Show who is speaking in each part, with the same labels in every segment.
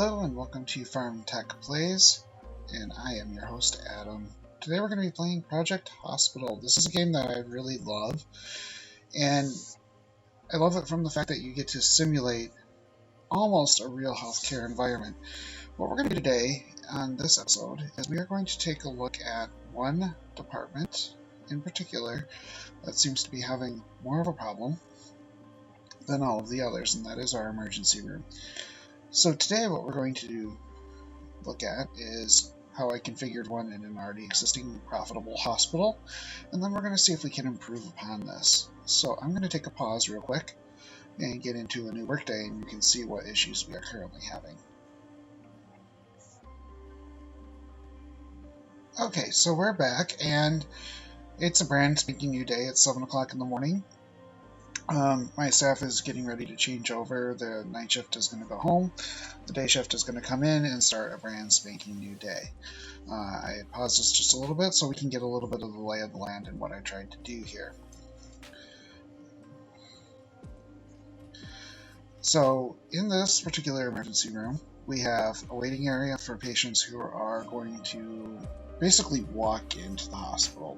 Speaker 1: Hello and welcome to Pharm Tech Plays, and I am your host Adam. Today we're going to be playing Project Hospital. This is a game that I really love, and I love it from the fact that you get to simulate almost a real healthcare environment. What we're going to do today on this episode is we are going to take a look at one department in particular that seems to be having more of a problem than all of the others, and that is our emergency room. So today what we're going to look at is how I configured one in an already existing profitable hospital, and then we're going to see if we can improve upon this. So I'm going to take a pause real quick and get into a new workday, and you can see what issues we are currently having. Okay, so we're back, and it's a brand spanking new day. It's 7 o'clock in the morning. My staff is getting ready to change over. The night shift is going to go home. The day shift is going to come in and start a brand spanking new day. I paused this just a little bit so we can get a little bit of the lay of the land and what I tried to do here. So in this particular emergency room, we have a waiting area for patients who are going to basically walk into the hospital.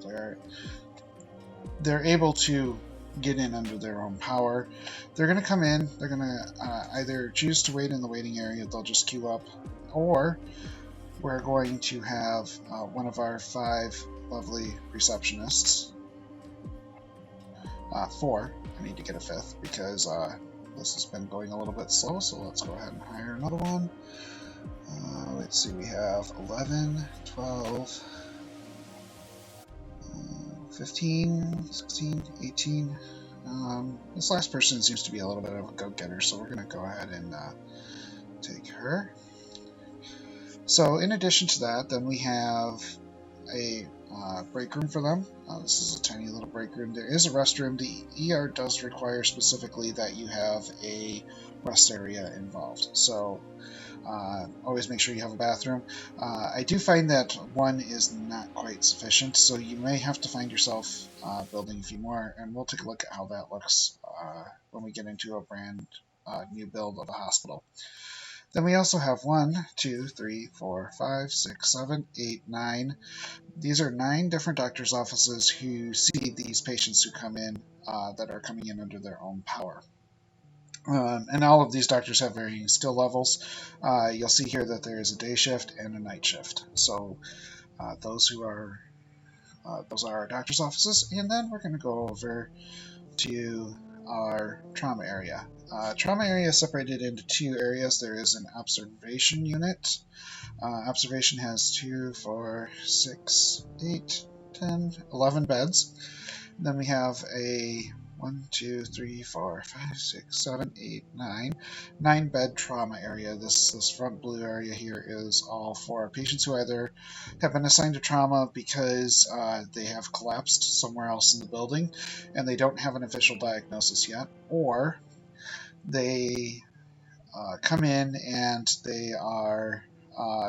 Speaker 1: They're able to get in under their own power. They're going to come in, they're going to either choose to wait in the waiting area, they'll just queue up, or we're going to have one of our 5 lovely receptionists, 4, I need to get a 5th because this has been going a little bit slow, so let's go ahead and hire another one. Let's see, we have 11, 12, 15, 16, 18. This last person seems to be a little bit of a go-getter, so we're going to go ahead and take her. So in addition to that, then we have a break room for them. This is a tiny little break room. There is a restroom. The ER does require specifically that you have a rest area involved. So always make sure you have a bathroom. I do find that one is not quite sufficient, so you may have to find yourself building a few more, and we'll take a look at how that looks when we get into a brand new build of a hospital. Then we also have 1, 2, 3, 4, 5, 6, 7, 8, 9. These are 9 different doctors' offices who see these patients who come in that are coming in under their own power. And all of these doctors have varying skill levels. You'll see here that there is a day shift and a night shift. So those are our doctor's offices. And then we're going to go over to our trauma area. Trauma area is separated into 2 areas. There is an observation unit. Observation has 2, 4, 6, 8, 10, 11 beds. Then we have a 1, 2, 3, 4, 5, 6, 7, 8, 9 bed trauma area. This front blue area here is all for patients who either have been assigned to trauma because they have collapsed somewhere else in the building and they don't have an official diagnosis yet, or they come in and they are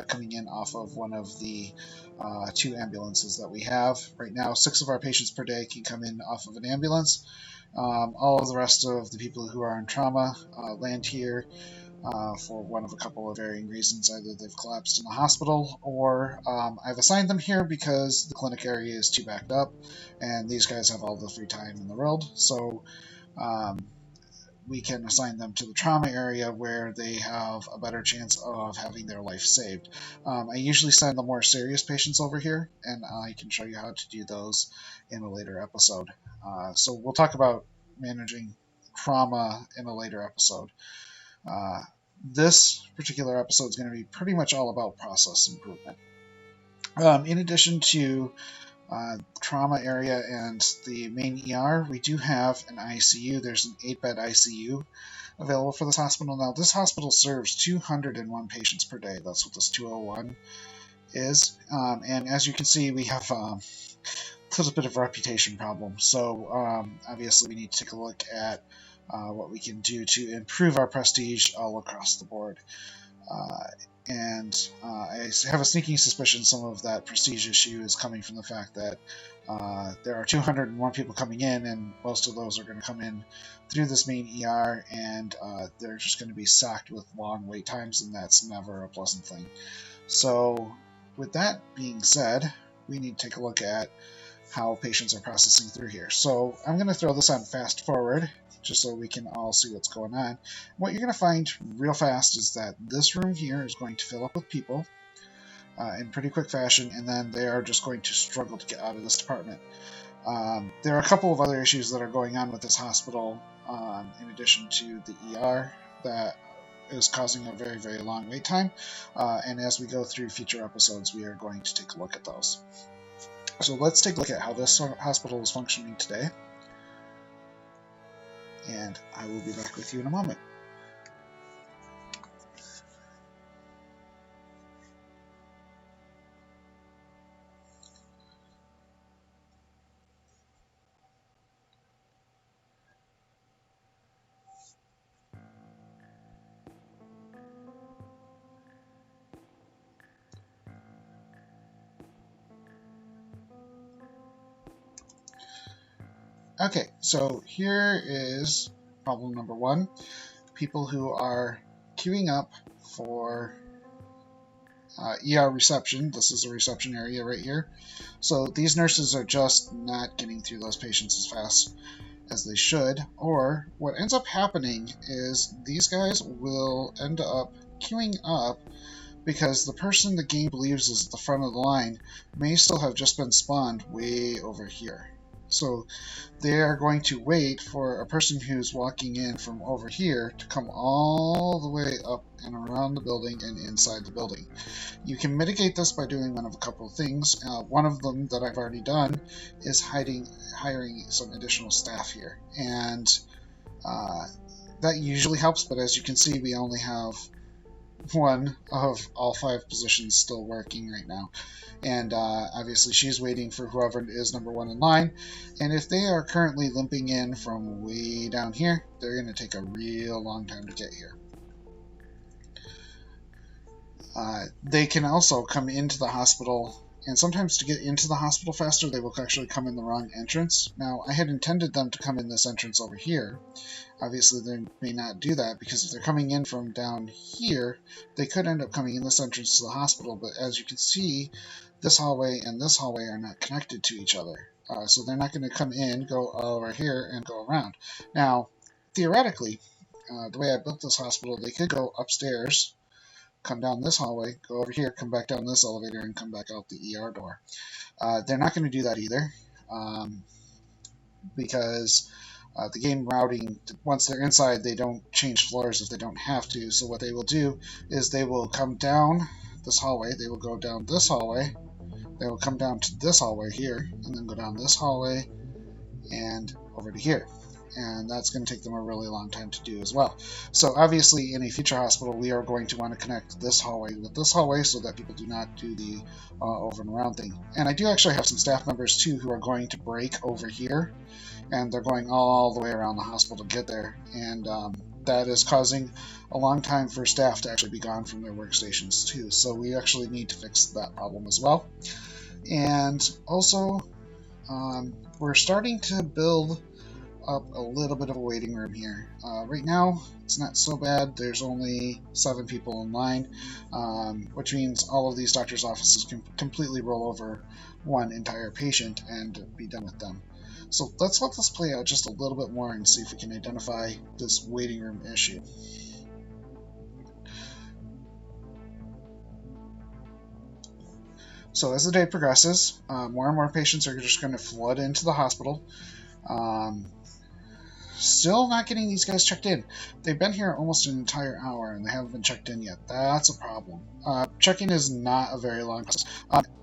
Speaker 1: coming in off of one of the 2 ambulances that we have. Right now, 6 of our patients per day can come in off of an ambulance. All of the rest of the people who are in trauma land here for one of a couple of varying reasons. Either they've collapsed in the hospital, or I've assigned them here because the clinic area is too backed up, and these guys have all the free time in the world. So we can assign them to the trauma area where they have a better chance of having their life saved. I usually send the more serious patients over here, and I can show you how to do those in a later episode. So we'll talk about managing trauma in a later episode. This particular episode is going to be pretty much all about process improvement. In addition to trauma area and the main ER, we do have an ICU. There's an 8-bed ICU available for this hospital. Now, this hospital serves 201 patients per day. That's what this 201 is. And as you can see, we have a little bit of a reputation problem. So obviously we need to take a look at what we can do to improve our prestige all across the board. And I have a sneaking suspicion some of that prestige issue is coming from the fact that there are 201 people coming in, and most of those are going to come in through this main ER, and they're just going to be sacked with long wait times, and that's never a pleasant thing. So with that being said, we need to take a look at how patients are processing through here. So I'm going to throw this on fast forward just so we can all see what's going on. What you're going to find real fast is that this room here is going to fill up with people in pretty quick fashion, and then they are just going to struggle to get out of this department. There are a couple of other issues that are going on with this hospital in addition to the ER that is causing a very, very long wait time. And as we go through future episodes, we are going to take a look at those. So let's take a look at how this hospital is functioning today. And I will be back with you in a moment. Okay, so here is problem number one. People who are queuing up for ER reception. This is a reception area right here. So these nurses are just not getting through those patients as fast as they should, or what ends up happening is these guys will end up queuing up because the person the game believes is at the front of the line may still have just been spawned way over here. So they are going to wait for a person who's walking in from over here to come all the way up and around the building and inside the building. You can mitigate this by doing one of a couple of things. One of them that I've already done is hiring some additional staff here. And that usually helps, but as you can see, we only have one of all 5 positions still working right now. And obviously she's waiting for whoever is number 1 in line, and if they are currently limping in from way down here, they're going to take a real long time to get here. They can also come into the hospital, and sometimes to get into the hospital faster they will actually come in the wrong entrance. Now I had intended them to come in this entrance over here. Obviously they may not do that, because if they're coming in from down here, they could end up coming in this entrance to the hospital, but as you can see, this hallway and this hallway are not connected to each other. So they're not going to come in, go over here, and go around. Now, theoretically, the way I built this hospital, they could go upstairs, come down this hallway, go over here, come back down this elevator, and come back out the ER door. They're not going to do that either, because the game routing, once they're inside, they don't change floors if they don't have to. So what they will do is they will come down this hallway, they will go down this hallway, they will come down to this hallway here, and then go down this hallway and over to here. And that's going to take them a really long time to do as well. So obviously in a future hospital we are going to want to connect this hallway with this hallway so that people do not do the over and around thing. And I do actually have some staff members too who are going to break over here, and they're going all the way around the hospital to get there, and that is causing a long time for staff to actually be gone from their workstations too. So we actually need to fix that problem as well. And also we're starting to build up a little bit of a waiting room here. Right now it's not so bad. There's only 7 people in line, which means all of these doctors' offices can completely roll over one entire patient and be done with them. So let's let this play out just a little bit more and see if we can identify this waiting room issue. So as the day progresses, more and more patients are just going to flood into the hospital. Still not getting these guys checked in. They've been here almost an entire hour and they haven't been checked in yet. That's a problem. Check-in is not a very long process.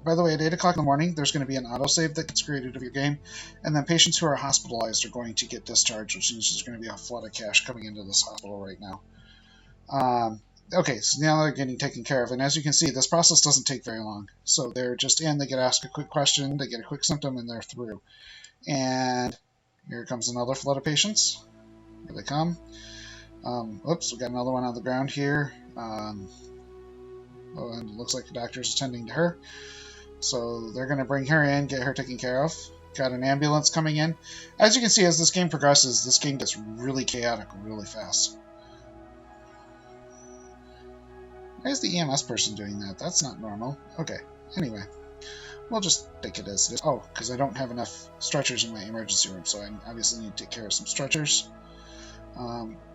Speaker 1: By the way, at 8 o'clock in the morning, there's going to be an autosave that gets created of your game, and then patients who are hospitalized are going to get discharged, which means there's going to be a flood of cash coming into this hospital right now. Okay, so now they're getting taken care of, and as you can see, this process doesn't take very long. So they're just in, they get asked a quick question, they get a quick symptom, and they're through. And here comes another flood of patients. Here they come. Oops, we got another one on the ground here. Oh, and it looks like the doctor's attending to her. So they're going to bring her in, get her taken care of. Got an ambulance coming in. As you can see, as this game progresses, this game gets really chaotic really fast. Why is the EMS person doing that? That's not normal. Okay, anyway. We'll just take it as it is. Oh, because I don't have enough stretchers in my emergency room, so I obviously need to take care of some stretchers.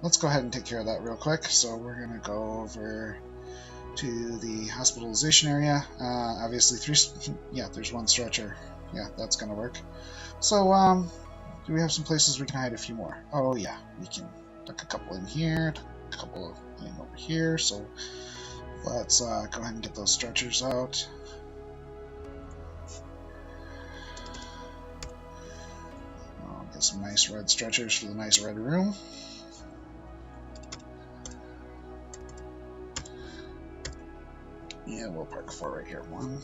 Speaker 1: Let's go ahead and take care of that real quick. So we're going to go over to the hospitalization area. Obviously, there's one stretcher. Yeah, that's going to work. So, do we have some places we can hide a few more? Oh, yeah, we can tuck a couple in here, tuck a couple in over here. So let's go ahead and get those stretchers out. Get some nice red stretchers for the nice red room. Yeah, we'll park 4 right here. 1,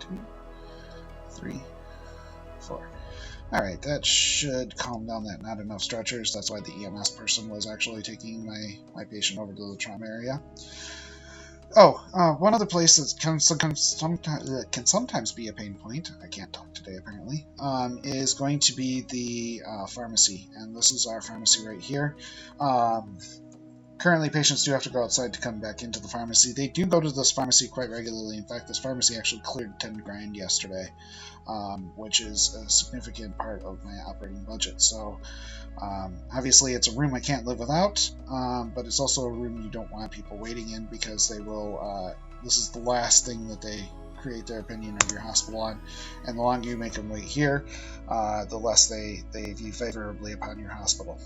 Speaker 1: 2, 3, 4. Alright, that should calm down that not enough stretchers. That's why the EMS person was actually taking my patient over to the trauma area. Oh, one other place that can sometimes be a pain point, I can't talk today apparently, is going to be the pharmacy. And this is our pharmacy right here. Currently, patients do have to go outside to come back into the pharmacy. They do go to this pharmacy quite regularly. In fact, this pharmacy actually cleared 10 grand yesterday, which is a significant part of my operating budget. So, obviously, it's a room I can't live without, but it's also a room you don't want people waiting in because they will. This is the last thing that they create their opinion of your hospital on, and the longer you make them wait here, the less they view favorably upon your hospital.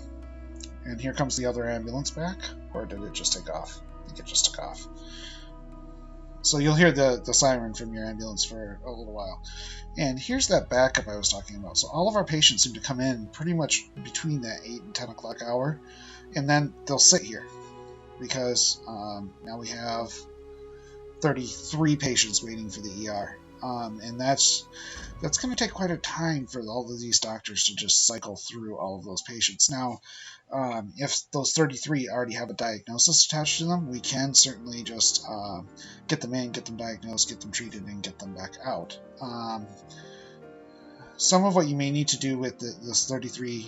Speaker 1: And here comes the other ambulance back, or did it just take off? I think it just took off. So you'll hear the siren from your ambulance for a little while. And here's that backup I was talking about. So all of our patients seem to come in pretty much between that 8 and 10 o'clock hour, and then they'll sit here because now we have 33 patients waiting for the ER. And that's going to take quite a time for all of these doctors to just cycle through all of those patients. Now, if those 33 already have a diagnosis attached to them, we can certainly just get them in, get them diagnosed, get them treated, and get them back out. Some of what you may need to do with this 33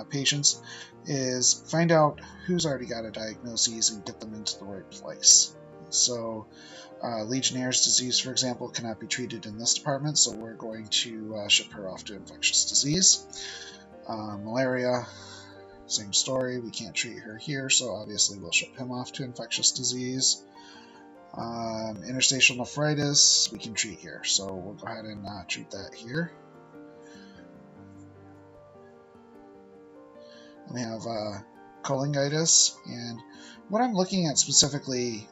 Speaker 1: patients is find out who's already got a diagnosis and get them into the right place. So Legionnaire's disease, for example, cannot be treated in this department, so we're going to ship her off to infectious disease. Malaria, same story, we can't treat her here, so obviously we'll ship him off to infectious disease. Interstitial nephritis, we can treat here, so we'll go ahead and treat that here. We have cholangitis, and what I'm looking at specifically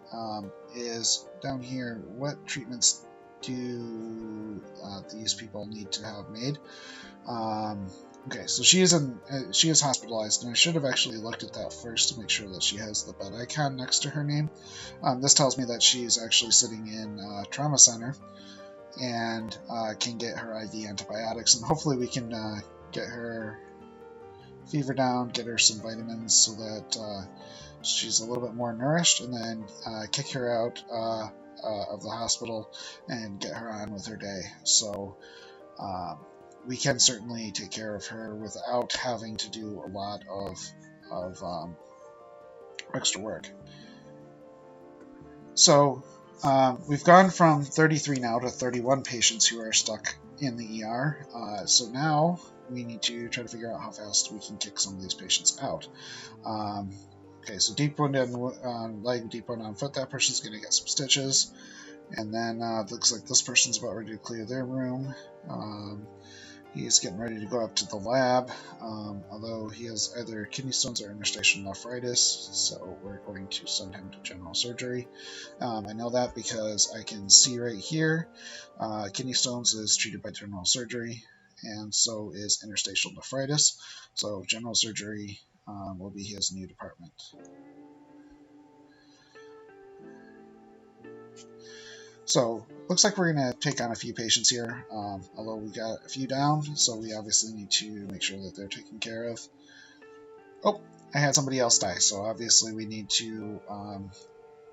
Speaker 1: is down here, what treatments do these people need to have made? Okay, so she is hospitalized, and I should have actually looked at that first to make sure that she has the bed icon next to her name. This tells me that she is actually sitting in a trauma center and can get her IV antibiotics, and hopefully we can get her fever down, get her some vitamins so that she's a little bit more nourished, and then kick her out of the hospital and get her on with her day. So we can certainly take care of her without having to do a lot of extra work. So we've gone from 33 now to 31 patients who are stuck in the ER. So now we need to try to figure out how fast we can kick some of these patients out. Okay, so deep wound on leg, deep wound on foot. That person's going to get some stitches. And then it looks like this person's about ready to clear their room. He's getting ready to go up to the lab, although he has either kidney stones or interstitial nephritis, so we're going to send him to general surgery. I know that because I can see right here, kidney stones is treated by general surgery, and so is interstitial nephritis, so general surgery will be his new department. So, looks like we're going to take on a few patients here, although we got a few down, so we obviously need to make sure that they're taken care of. Oh, I had somebody else die, so obviously we need to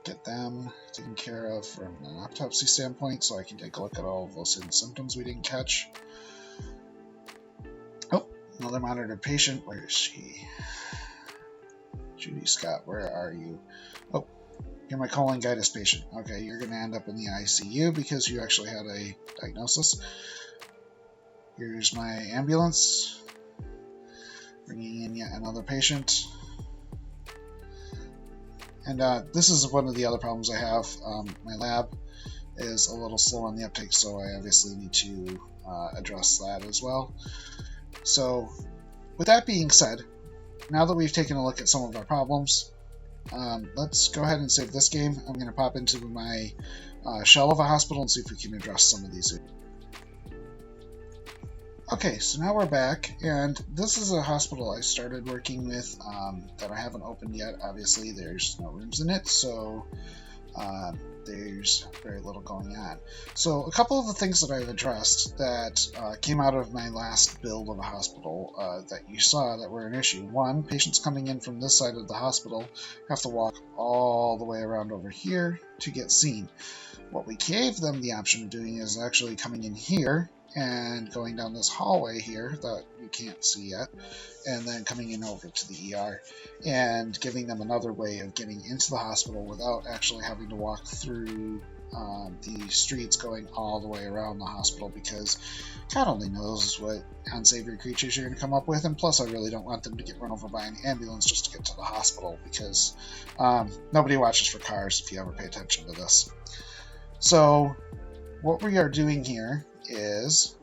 Speaker 1: get them taken care of from an autopsy standpoint so I can take a look at all of those hidden symptoms we didn't catch. Oh, another monitored patient. Where is she? Judy Scott, where are you? Oh, you're my cholangitis patient. Okay, you're going to end up in the ICU because you actually had a diagnosis. Here's my ambulance. Bringing in yet another patient. And this is one of the other problems I have. My lab is a little slow on the uptake, so I obviously need to address that as well. So, with that being said, now that we've taken a look at some of our problems, let's go ahead and save this game. I'm going to pop into my shell of a hospital and see if we can address some of these. Okay, so now we're back, and this is a hospital I started working with that I haven't opened yet. Obviously, there's no rooms in it, so there's very little going on. So a couple of the things that I've addressed that came out of my last build of a hospital that you saw that were an issue. One, patients coming in from this side of the hospital have to walk all the way around over here to get seen. What we gave them the option of doing is actually coming in here and going down this hallway here that you can't see yet, and then coming in over to the ER and giving them another way of getting into the hospital without actually having to walk through the streets going all the way around the hospital, because God only knows what unsavory creatures you're going to come up with, and plus I really don't want them to get run over by an ambulance just to get to the hospital, because nobody watches for cars if you ever pay attention to this. So what we are doing here is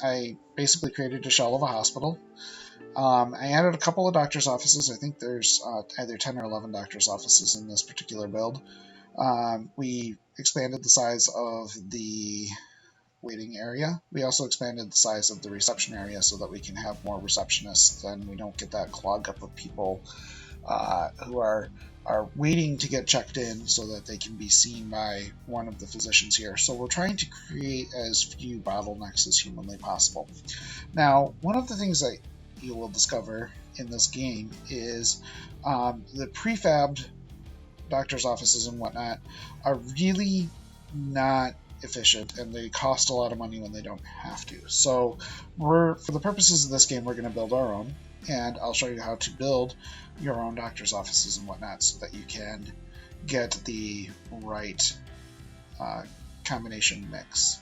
Speaker 1: I basically created a shell of a hospital. I added a couple of doctor's offices. I think there's either 10 or 11 doctor's offices in this particular build. We expanded the size of the waiting area. We also expanded the size of the reception area so that we can have more receptionists and we don't get that clog up of people who are waiting to get checked in so that they can be seen by one of the physicians here. So we're trying to create as few bottlenecks as humanly possible. Now, one of the things that you will discover in this game is the prefabbed doctor's offices and whatnot are really not efficient, and they cost a lot of money when they don't have to. So for the purposes of this game, we're going to build our own, and I'll show you how to build your own doctor's offices and whatnot so that you can get the right combination mix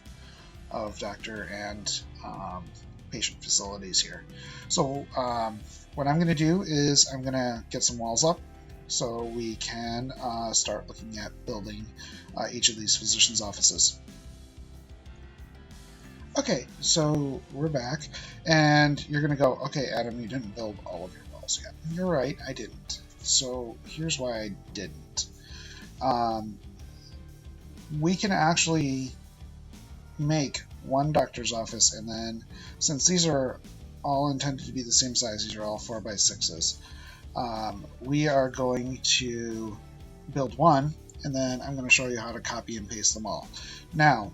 Speaker 1: of doctor and patient facilities here. So what I'm going to do is I'm going to get some walls up so we can start looking at building each of these physicians' offices. Okay, so we're back, and you're going to go, okay, Adam, you didn't build all of your walls yet. You're right, I didn't. So here's why I didn't. We can actually make one doctor's office, and then since these are all intended to be the same size, these are all 4x6s, we are going to build one, and then I'm going to show you how to copy and paste them all. Now,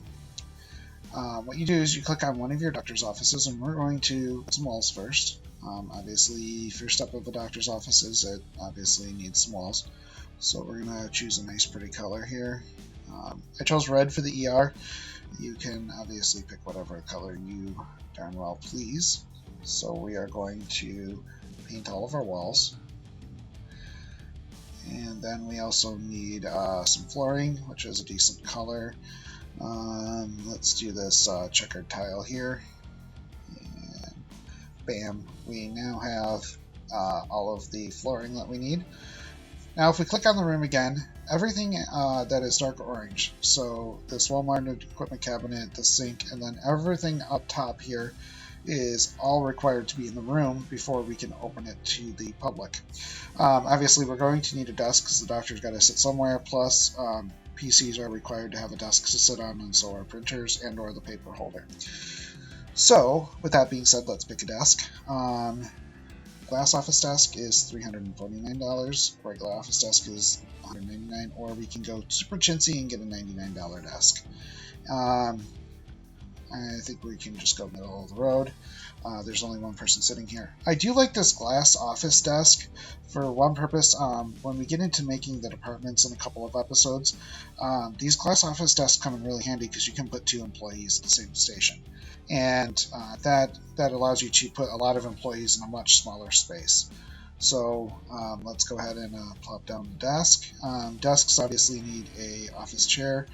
Speaker 1: what you do is you click on one of your doctor's offices, and we're going to put some walls first. Obviously, first step of a doctor's office is it obviously needs some walls. So we're going to choose a nice pretty color here. I chose red for the ER. You can obviously pick whatever color you darn well please. So we are going to paint all of our walls. And then we also need some flooring, which is a decent color. Let's do this checkered tile here. And bam, we now have all of the flooring that we need. Now if we click on the room again, everything that is dark orange, so this well-mounted equipment cabinet, the sink, and then everything up top here is all required to be in the room before we can open it to the public. Obviously we're going to need a desk because the doctor's got to sit somewhere, plus PCs are required to have a desk to sit on, and so are printers and or the paper holder. So with that being said, let's pick a desk. Glass office desk is $349, regular office desk is $199, or we can go super chintzy and get a $99 desk. I think we can just go middle of the road. There's only one person sitting here. I do like this glass office desk for one purpose. When we get into making the departments in a couple of episodes, these glass office desks come in really handy because you can put 2 employees at the same station. And that allows you to put a lot of employees in a much smaller space. So let's go ahead and plop down the desk. Desks obviously need a office chair.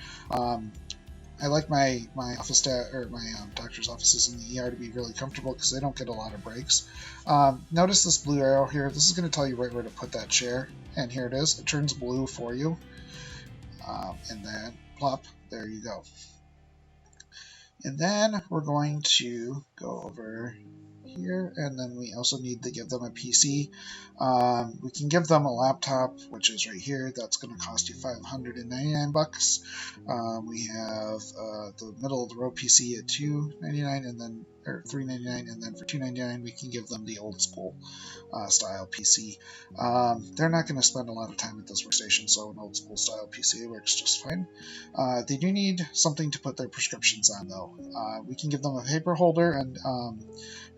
Speaker 1: I like my office or my doctor's offices in the ER to be really comfortable because they don't get a lot of breaks. Notice this blue arrow here. This is going to tell you right where to put that chair, and here it is. It turns blue for you, and then plop. There you go. And then we're going to go over here, and then we also need to give them a PC. We can give them a laptop, which is right here. That's going to cost you $599. We have the middle of the road PC at $299, and then or $399, and then for $299 we can give them the old school style PC. They're not going to spend a lot of time at this workstation, so an old school style PC works just fine. They do need something to put their prescriptions on, though. We can give them a paper holder, and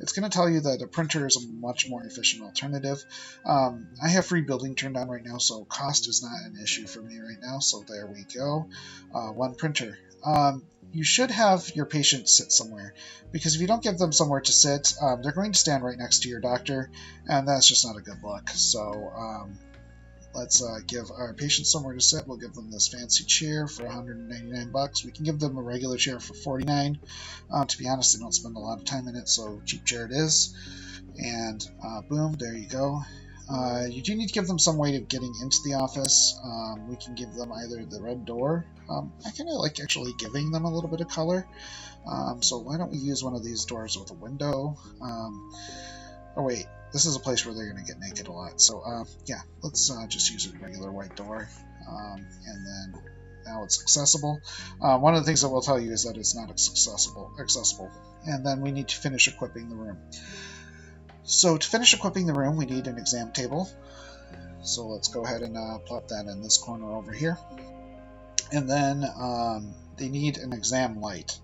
Speaker 1: it's going to tell you that a printer is a much more efficient alternative. I have free building turned on right now, so cost is not an issue for me right now, so there we go. One printer. You should have your patient sit somewhere, because if you don't give them somewhere to sit, they're going to stand right next to your doctor, and that's just not a good look. So let's give our patient somewhere to sit. We'll give them this fancy chair for $199. We can give them a regular chair for $49. To be honest, they don't spend a lot of time in it, so cheap chair it is. And boom, there you go. You do need to give them some way of getting into the office. We can give them either the red door. I kind of like actually giving them a little bit of color. So why don't we use one of these doors with a window? Oh wait, this is a place where they're going to get naked a lot. So yeah, let's just use a regular white door. And then now it's accessible. One of the things that we'll tell you is that it's not accessible. And then we need to finish equipping the room. So to finish equipping the room, we need an exam table. So let's go ahead and plop that in this corner over here. And then they need an exam light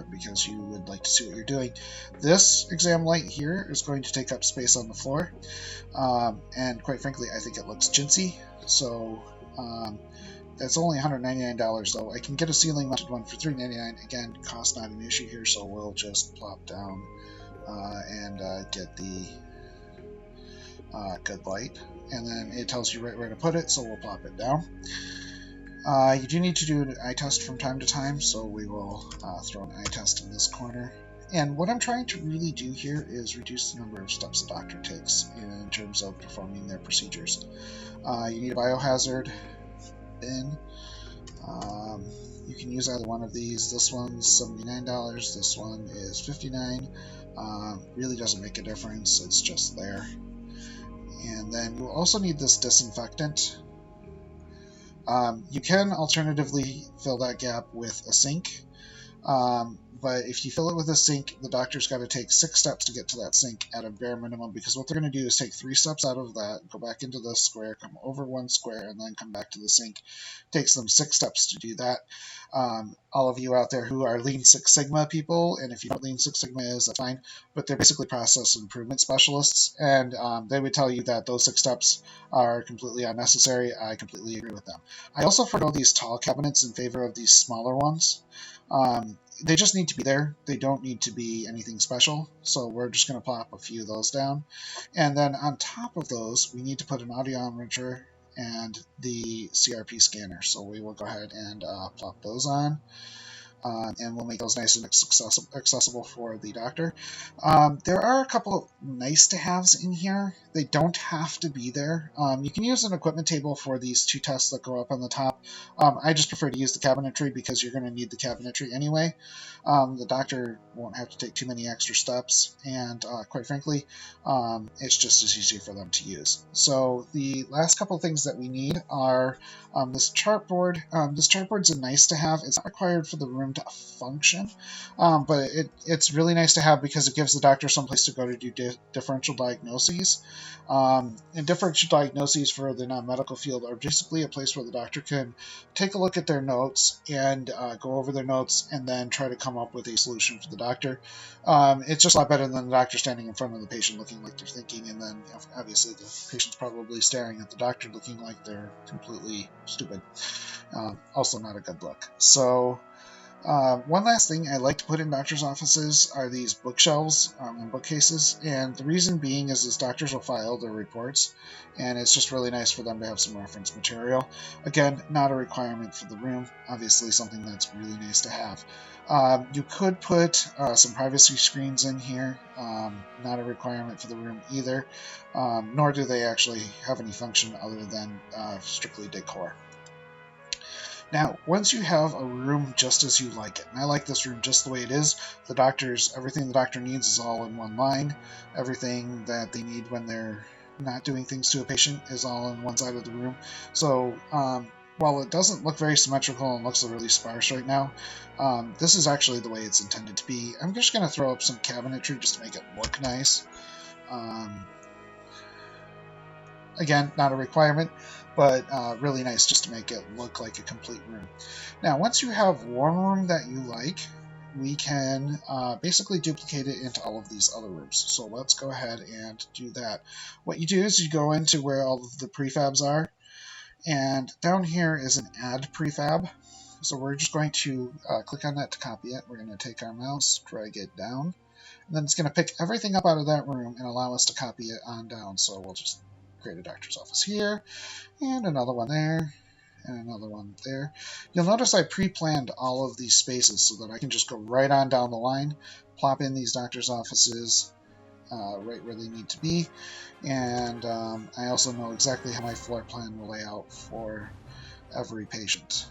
Speaker 1: because you would like to see what you're doing. This exam light here is going to take up space on the floor. And quite frankly, I think it looks chintzy. So that's only $199 though. I can get a ceiling mounted one for $399. Again, cost not an issue here, so we'll just plop down and get the good light, and then it tells you right where to put it, so we'll plop it down. You do need to do an eye test from time to time, so we will throw an eye test in this corner. And what I'm trying to really do here is reduce the number of steps the doctor takes in terms of performing their procedures. You need a biohazard bin. You can use either one of these. This one's $79, this one is $59. Really doesn't make a difference, it's just there. And then you'll also need this disinfectant. You can alternatively fill that gap with a sink, but if you fill it with a sink, the doctor's got to take 6 steps to get to that sink at a bare minimum, because what they're going to do is take 3 steps out of that, go back into this square, come over 1 square, and then come back to the sink. It takes them 6 steps to do that. All of you out there who are Lean Six Sigma people, and if you know what Lean Six Sigma is, that's fine, but they're basically process improvement specialists, and they would tell you that those 6 steps are completely unnecessary. I completely agree with them. I also forgo these tall cabinets in favor of these smaller ones. They just need to be there. They don't need to be anything special, so we're just going to plop a few of those down. And then on top of those, we need to put an audiometer and the CRP scanner. So we will go ahead and plop those on. And we'll make those nice and accessible for the doctor. There are a couple of nice-to-haves in here. They don't have to be there. You can use an equipment table for these 2 tests that go up on the top. I just prefer to use the cabinetry because you're going to need the cabinetry anyway. The doctor won't have to take too many extra steps, and quite frankly, it's just as easy for them to use. So the last couple of things that we need are this chartboard. This chartboard's a nice-to-have. It's not required for the room confirmed function, but it's really nice to have because it gives the doctor some place to go to do differential diagnoses. And differential diagnoses for the non-medical field are basically a place where the doctor can take a look at their notes and go over their notes and then try to come up with a solution for the doctor. It's just a lot better than the doctor standing in front of the patient looking like they're thinking, and then obviously the patient's probably staring at the doctor looking like they're completely stupid. Also not a good look. So one last thing I like to put in doctors' offices are these bookshelves and bookcases, and the reason being is doctors will file their reports, and it's just really nice for them to have some reference material. Again, not a requirement for the room, obviously something that's really nice to have. You could put some privacy screens in here, not a requirement for the room either, nor do they actually have any function other than strictly decor. Now, once you have a room just as you like it, and I like this room just the way it is, everything the doctor needs is all in one line. Everything that they need when they're not doing things to a patient is all in one side of the room. So, while it doesn't look very symmetrical and looks really sparse right now, this is actually the way it's intended to be. I'm just going to throw up some cabinetry just to make it look nice. Again, not a requirement, but really nice just to make it look like a complete room. Now, once you have one room that you like, we can basically duplicate it into all of these other rooms. So let's go ahead and do that. What you do is you go into where all of the prefabs are, and down here is an add prefab. So we're just going to click on that to copy it. We're going to take our mouse, drag it down, and then it's going to pick everything up out of that room and allow us to copy it on down. So we'll just create a doctor's office here, and another one there, and another one there. You'll notice I pre-planned all of these spaces so that I can just go right on down the line, plop in these doctor's offices right where they need to be, and I also know exactly how my floor plan will lay out for every patient.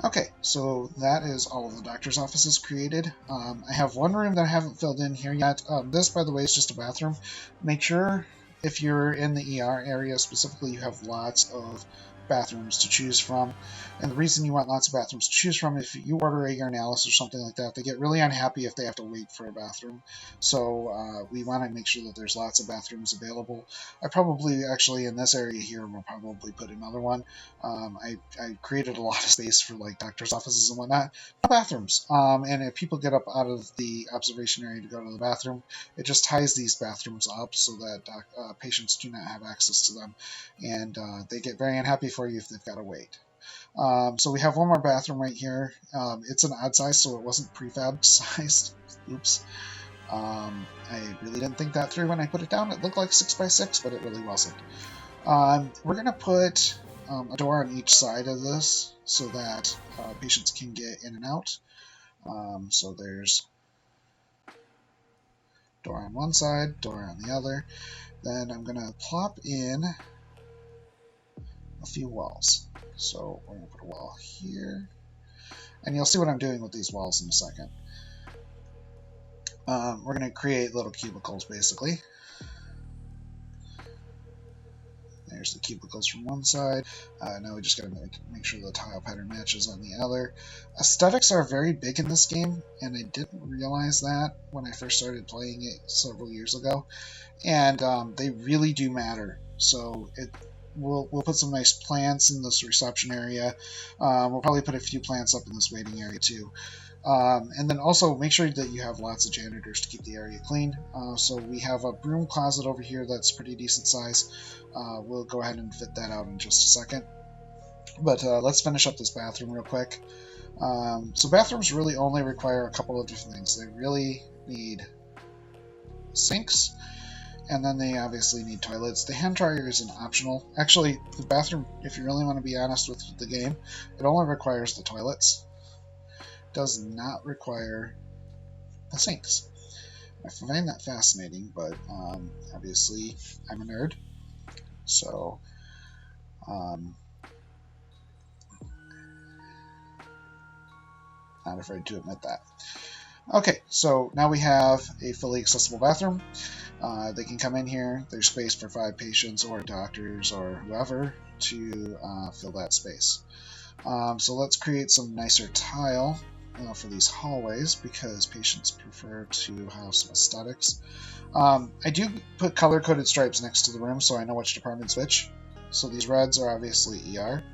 Speaker 1: Okay, so that is all of the doctor's offices created. I have one room that I haven't filled in here yet. This, by the way, is just a bathroom. Make sure if you're in the ER area specifically, you have lots of bathrooms to choose from. And the reason you want lots of bathrooms to choose from, if you order a urinalysis or something like that, they get really unhappy if they have to wait for a bathroom. So we want to make sure that there's lots of bathrooms available. I probably, actually, in this area here, will probably put another one. I created a lot of space for like doctor's offices and whatnot. No bathrooms. And if people get up out of the observation area to go to the bathroom, it just ties these bathrooms up so that patients do not have access to them. And they get very unhappy for you if they've got to wait. So we have one more bathroom right here. It's an odd size, so it wasn't prefab sized. Oops. I really didn't think that through when I put it down. It looked like 6 by 6, but it really wasn't. We're going to put a door on each side of this so that patients can get in and out. So there's door on one side, door on the other. Then I'm going to plop in a few walls. So we're going to put a wall here. And you'll see what I'm doing with these walls in a second. We're going to create little cubicles, basically. There's the cubicles from one side. Now we just got to make sure the tile pattern matches on the other. Aesthetics are very big in this game, and I didn't realize that when I first started playing it several years ago. And they really do matter. So we'll put some nice plants in this reception area. We'll probably put a few plants up in this waiting area too. And then also make sure that you have lots of janitors to keep the area clean. So we have a broom closet over here that's pretty decent size. We'll go ahead and fit that out in just a second. But let's finish up this bathroom real quick. So bathrooms really only require a couple of different things. They really need sinks, and then they obviously need toilets. The hand dryer is an optional. Actually, the bathroom, if you really want to be honest with the game, it only requires the toilets. Does not require the sinks. I find that fascinating, but obviously I'm a nerd, so not afraid to admit that. Okay, so now we have a fully accessible bathroom. They can come in here. There's space for 5 patients or doctors or whoever to fill that space. So let's create some nicer tile for these hallways because patients prefer to have some aesthetics. I do put color-coded stripes next to the room so I know which department's which. So these reds are obviously ER,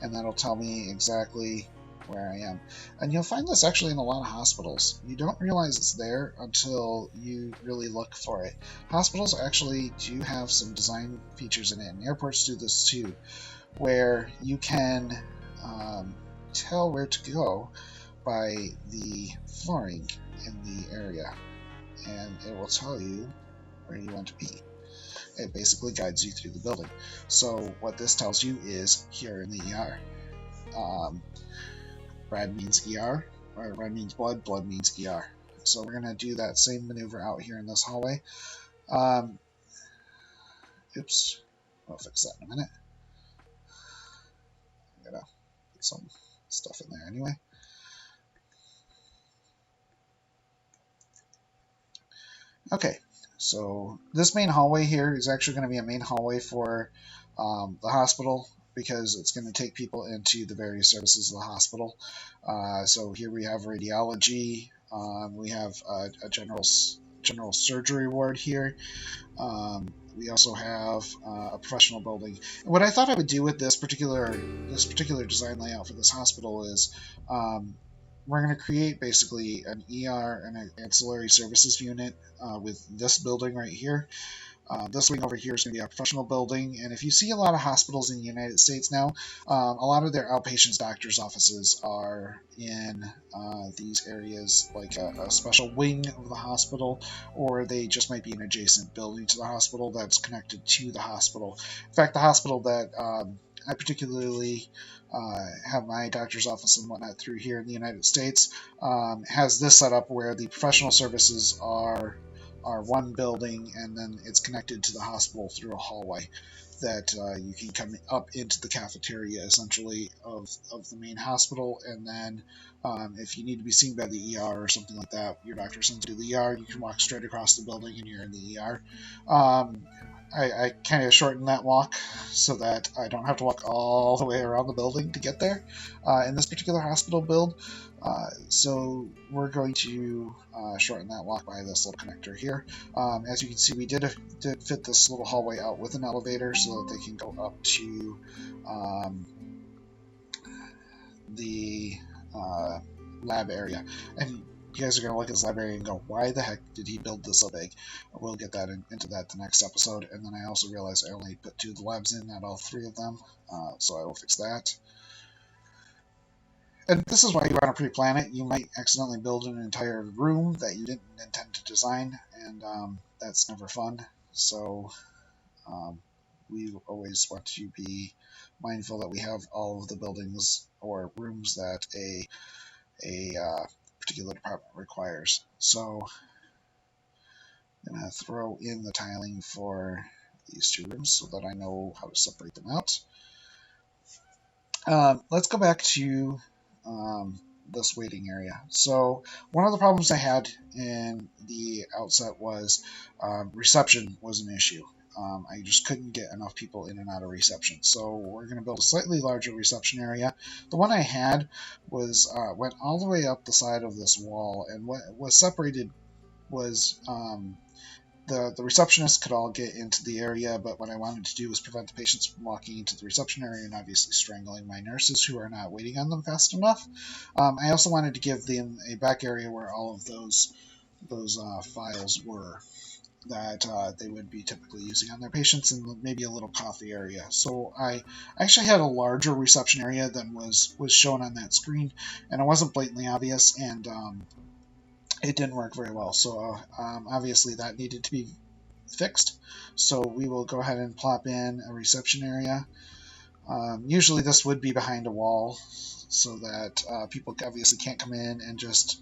Speaker 1: and that'll tell me exactly where I am. And you'll find this actually in a lot of hospitals. You don't realize it's there until you really look for it. Hospitals actually do have some design features in it, and airports do this too, where you can tell where to go by the flooring in the area, and it will tell you where you want to be. It basically guides you through the building. So what this tells you is here in the ER. Red means ER, or red means blood, blood means ER. So we're going to do that same maneuver out here in this hallway. Oops, I'll fix that in a minute. I'm going to put some stuff in there anyway. Okay, so this main hallway here is actually going to be a main hallway for the hospital because it's going to take people into the various services of the hospital. So here we have radiology, we have a general surgery ward here. We also have a professional building. And what I thought I would do with this particular design layout for this hospital is we're going to create basically an ER and an ancillary services unit with this building right here. This wing over here is going to be our professional building, and if you see a lot of hospitals in the United States now, a lot of their outpatients doctors' offices are in these areas, like a special wing of the hospital, or they just might be an adjacent building to the hospital that's connected to the hospital. In fact, the hospital that I particularly have my doctor's office and whatnot through here in the United States has this setup where the professional services are one building, and then it's connected to the hospital through a hallway that you can come up into the cafeteria essentially of the main hospital, and then if you need to be seen by the ER or something like that, your doctor sends you to the ER, you can walk straight across the building and you're in the ER. I kind of shortened that walk so that I don't have to walk all the way around the building to get there in this particular hospital build. So we're going to shorten that walk by this little connector here. As you can see, we did fit this little hallway out with an elevator so that they can go up to the lab area. And you guys are going to look at this library and go, why the heck did he build this so big? We'll get that into that the next episode. And then I also realized I only put 2 of the labs in, not all 3 of them. So I will fix that. And this is why you want to pre-plan it. You might accidentally build an entire room that you didn't intend to design, and that's never fun. So we always want to be mindful that we have all of the buildings or rooms that a particular department requires. So I'm going to throw in the tiling for these 2 rooms so that I know how to separate them out. Let's go back to this waiting area. So one of the problems I had in the outset was reception was an issue. I just couldn't get enough people in and out of reception. So we're going to build a slightly larger reception area. The one I had was went all the way up the side of this wall, and what was separated was the receptionists could all get into the area, but what I wanted to do was prevent the patients from walking into the reception area and obviously strangling my nurses who are not waiting on them fast enough. I also wanted to give them a back area where all of those files were that they would be typically using on their patients, and maybe a little coffee area. So I actually had a larger reception area than was shown on that screen, and it wasn't blatantly obvious, and it didn't work very well. So obviously that needed to be fixed. So we will go ahead and plop in a reception area. Usually this would be behind a wall so that people obviously can't come in and just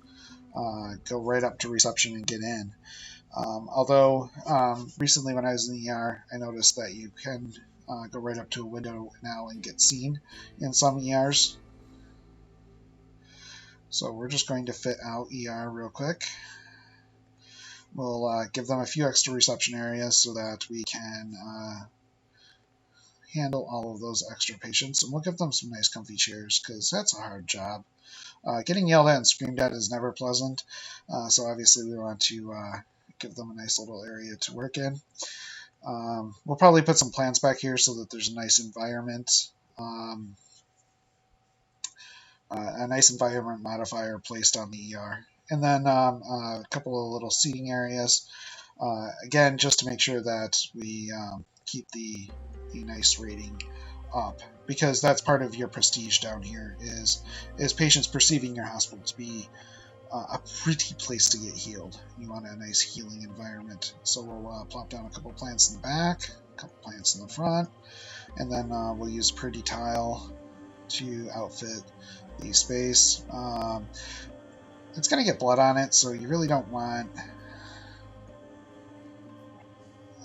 Speaker 1: go right up to reception and get in. Although recently when I was in the ER, I noticed that you can go right up to a window now and get seen in some ERs. So we're just going to fit out ER real quick. We'll give them a few extra reception areas so that we can handle all of those extra patients. And we'll give them some nice comfy chairs because that's a hard job. Getting yelled at and screamed at is never pleasant. So obviously we want to give them a nice little area to work in. We'll probably put some plants back here so that there's a nice environment. A nice environment modifier placed on the ER. And then a couple of little seating areas. Again, just to make sure that we keep the nice rating up, because that's part of your prestige down here is patients perceiving your hospital to be a pretty place to get healed. You want a nice healing environment. So we'll plop down a couple plants in the back, a couple plants in the front, and then we'll use pretty tile to outfit the space. It's going to get blood on it, so you really don't want...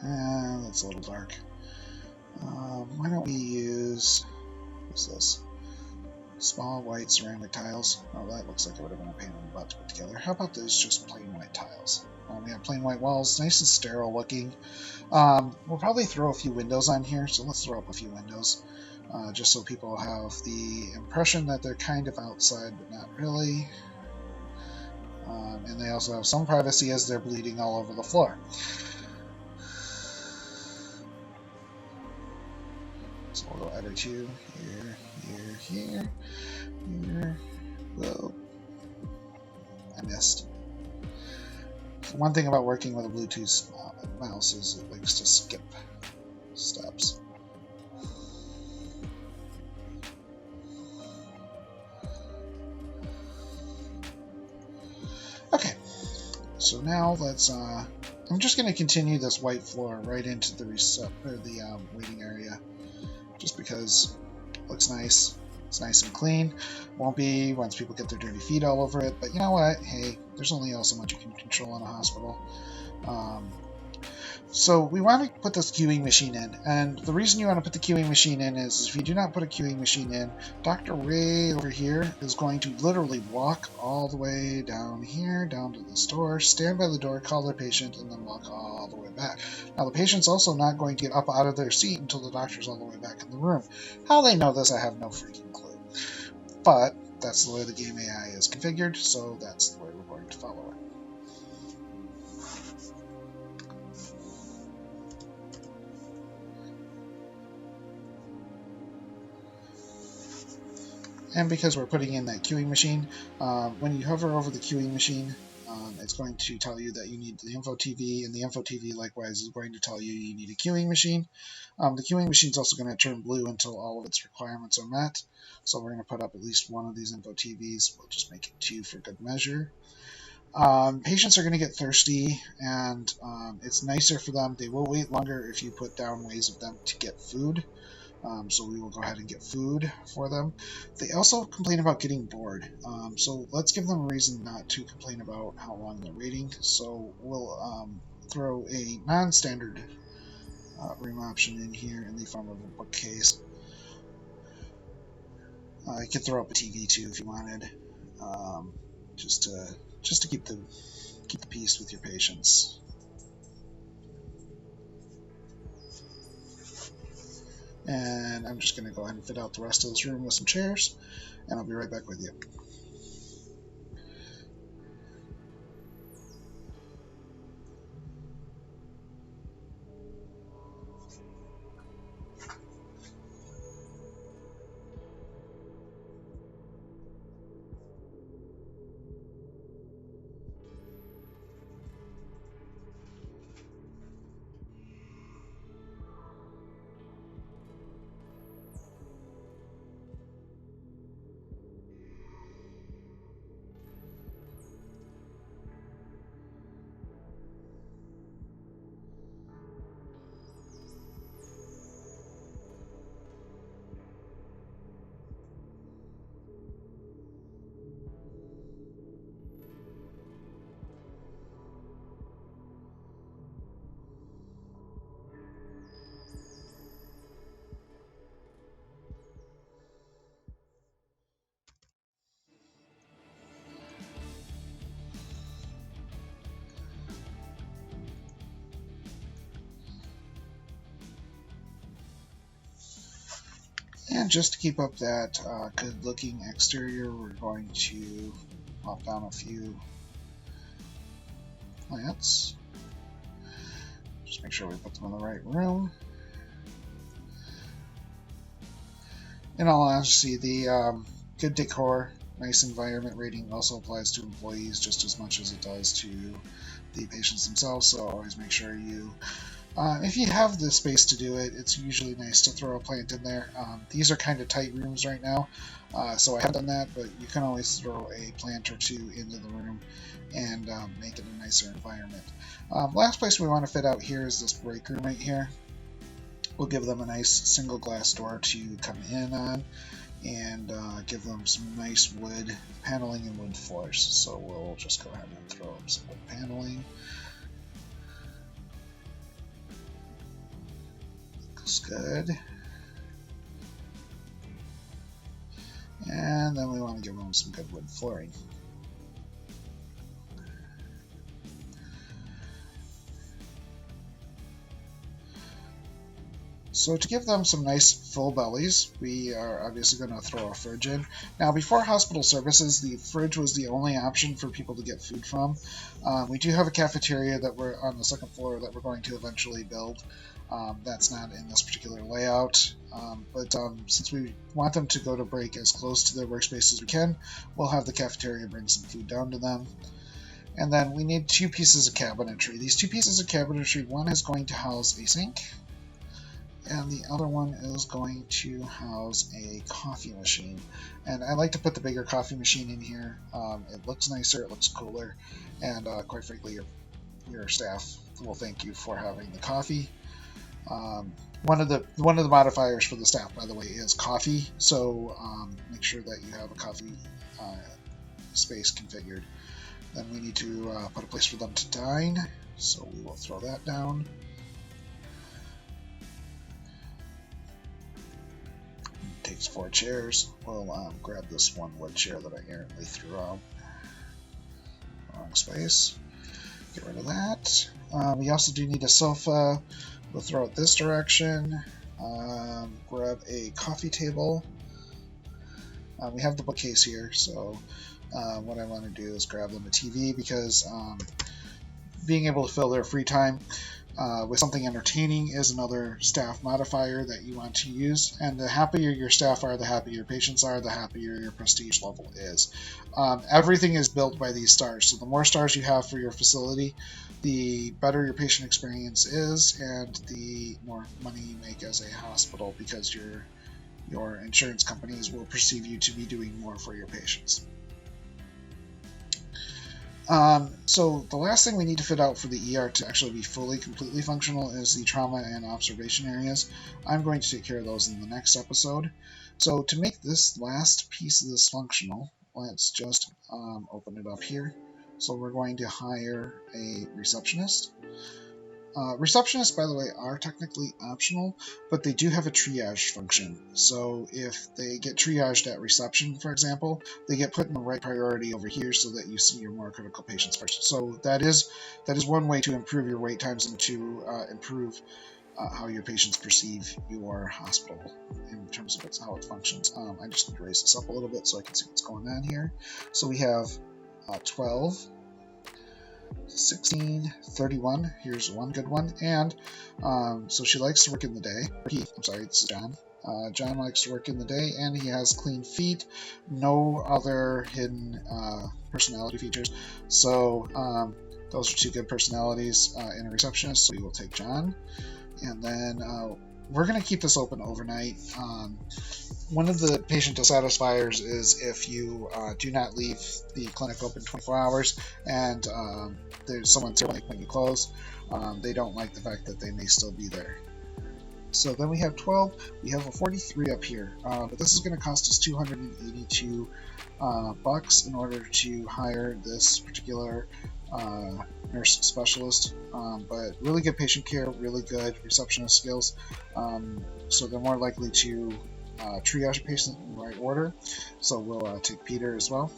Speaker 1: that's a little dark. Why don't we use... What's this? Small white ceramic tiles. Oh, that looks like it would have been a pain in the butt to put together. How about those just plain white tiles? We have plain white walls, nice and sterile looking. We'll probably throw a few windows on here, so let's throw up a few windows. Just so people have the impression that they're kind of outside, but not really. And they also have some privacy as they're bleeding all over the floor. So we'll go edit you here. Whoa. I missed. One thing about working with a Bluetooth mouse is it likes to skip steps. Okay, so now let's. I'm just going to continue this white floor right into the waiting area, just because it looks nice. It's nice and clean. Won't be once people get their dirty feet all over it, but you know what? Hey, there's only so much you can control in a hospital. So we want to put this queuing machine in, and the reason you want to put the queuing machine in is if you do not put a queuing machine in, Dr. Ray over here is going to literally walk all the way down here, down to the store, stand by the door, call their patient, and then walk all the way back. Now the patient's also not going to get up out of their seat until the doctor's all the way back in the room. How they know this, I have no freaking clue. But that's the way the game AI is configured, so that's the way we're going to follow it. And because we're putting in that queuing machine, when you hover over the queuing machine, it's going to tell you that you need the info TV, and the info TV likewise is going to tell you you need a queuing machine. The queuing machine is also going to turn blue until all of its requirements are met. So we're going to put up at least one of these info TVs. We'll just make it 2 for good measure. Patients are going to get thirsty, and it's nicer for them. They will wait longer if you put down ways of them to get food. So we will go ahead and get food for them. They also complain about getting bored. So let's give them a reason not to complain about how long they're waiting. So we'll throw a non-standard room option in here in the form of a bookcase. You could throw up a TV too if you wanted, just to keep the peace with your patients. And I'm just going to go ahead and fit out the rest of this room with some chairs, and I'll be right back with you. And just to keep up that good-looking exterior, we're going to pop down a few plants. Just make sure we put them in the right room. In all honesty, the good decor, nice environment rating also applies to employees just as much as it does to the patients themselves, so always make sure you, if you have the space to do it, it's usually nice to throw a plant in there. These are kind of tight rooms right now, so I haven't done that, but you can always throw a plant or two into the room and make it a nicer environment. Last place we want to fit out here is this break room right here. We'll give them a nice single glass door to come in on, and give them some nice wood paneling and wood floors. So we'll just go ahead and throw up some wood paneling. Looks good. And then we want to give them some good wood flooring. So to give them some nice full bellies, we are obviously going to throw a fridge in. Now, before hospital services, the fridge was the only option for people to get food from. We do have a cafeteria that we're on the second floor that we're going to eventually build. That's not in this particular layout, but since we want them to go to break as close to their workspace as we can, we'll have the cafeteria bring some food down to them. And then we need two pieces of cabinetry. These two pieces of cabinetry, one is going to house a sink, and the other one is going to house a coffee machine. And I like to put the bigger coffee machine in here. It looks nicer, it looks cooler, and quite frankly, your staff will thank you for having the coffee. One of the modifiers for the staff, by the way, is coffee. So make sure that you have a coffee space configured. Then we need to put a place for them to dine, so we will throw that down. Takes 4 chairs. We'll grab this one wood chair that I errantly threw out. Wrong space. Get rid of that. We also do need a sofa. We'll throw it this direction. Grab a coffee table. We have the bookcase here, so what I want to do is grab them a TV, because being able to fill their free time with something entertaining is another staff modifier that you want to use. And the happier your staff are, the happier your patients are, the happier your prestige level is. Everything is built by these stars, so the more stars you have for your facility, the better your patient experience is, and the more money you make as a hospital, because your insurance companies will perceive you to be doing more for your patients. So the last thing we need to fit out for the ER to actually be completely functional is the trauma and observation areas. I'm going to take care of those in the next episode. So to make this last piece of this functional, let's just open it up here. So we're going to hire a receptionist. Receptionists, by the way, are technically optional, but they do have a triage function. So if they get triaged at reception, for example, they get put in the right priority over here so that you see your more critical patients first. So that is one way to improve your wait times and to improve how your patients perceive your hospital in terms of how it functions. I just need to raise this up a little bit so I can see what's going on here. So we have 12, 16, 31, here's one good one, and so she likes to work in the day. I'm sorry, this is John. John likes to work in the day, and he has clean feet, no other hidden personality features. So those are two good personalities in a receptionist, so we will take John. And then we're going to keep this open overnight. One of the patient dissatisfiers is if you do not leave the clinic open 24 hours and there's someone there when you close. They don't like the fact that they may still be there. So then we have 12. We have a 43 up here, but this is going to cost us 282 bucks in order to hire this particular nurse specialist. But really good patient care, really good receptionist skills. So they're more likely to triage a patient in the right order. So we'll take Peter as well.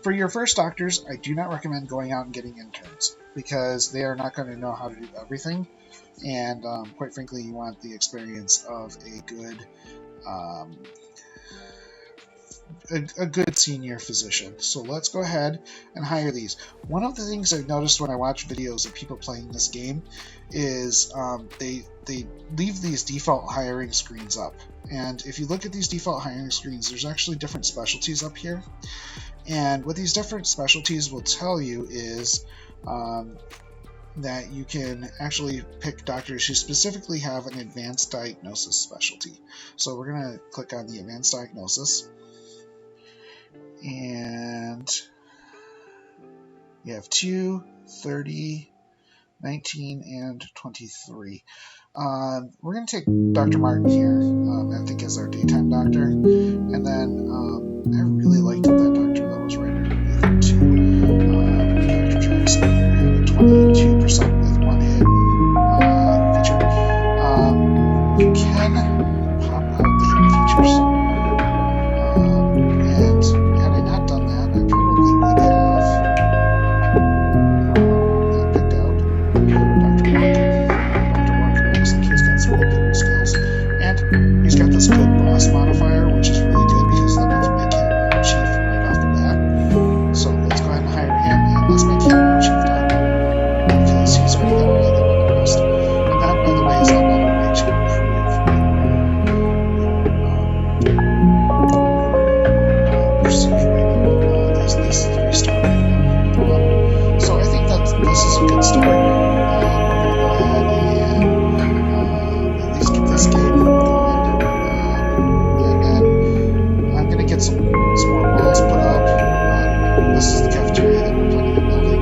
Speaker 1: For your first doctors, I do not recommend going out and getting interns, because they are not going to know how to do everything. And quite frankly, you want the experience of a good a good senior physician. So let's go ahead and hire these. One of the things I've noticed when I watch videos of people playing this game is they leave these default hiring screens up. And if you look at these default hiring screens, there's actually different specialties up here. And what these different specialties will tell you is that you can actually pick doctors who specifically have an advanced diagnosis specialty. So we're going to click on the advanced diagnosis. And you have 2, 30, 19, and 23. We're going to take Dr. Martin here, I think, as our daytime doctor. And then I really liked that doctor that was right underneath him, too. Dr. Jackson had a 22% with one hit feature. You can pop out the hidden features. And had I not done that, I probably would have picked out Dr. Walker. Dr. Walker looks like he's got some good people skills. And he's got this good boss modifier, which is really good because then we can make him chief right off the bat. So let's go ahead and hire him, and let's make him chief doctor because he's already got really good on the list. And that, by the way, is another way to improve perceived rating. This 3-star rating. So I think that this is a good start. We're going to go ahead and at least get this game going. And then I'm going to get some more walls put up. This is the cafeteria that we're planning on building.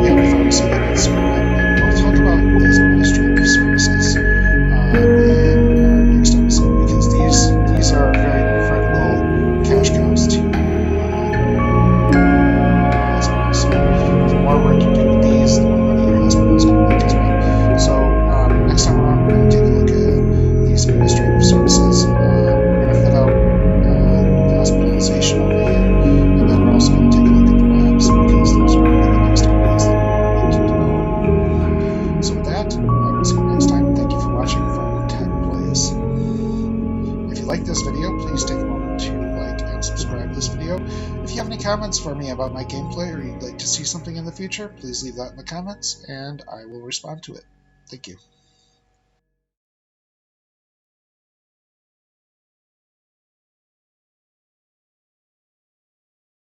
Speaker 1: We have a pharmacy that needs to go in. And we'll talk about these administrative services in our next episode because these are very critical cash cows to hospital. So the more work you do with these, the more money your hospital is going to make as well. So next time around, we're going to take a look at these administrative services. We're going to fit out hospitalization over here, and then we're also going to take a look at the labs because those are going to be the next areas that we need to develop. So with that, I will see you next time. Thank you for watching Pharm Tech Plays. If you like this video, please take a moment to like and subscribe to this video. If you have any comments for me about my gameplay or you'd like to see something in the future, please leave that in the comments and I will respond to it. Thank you.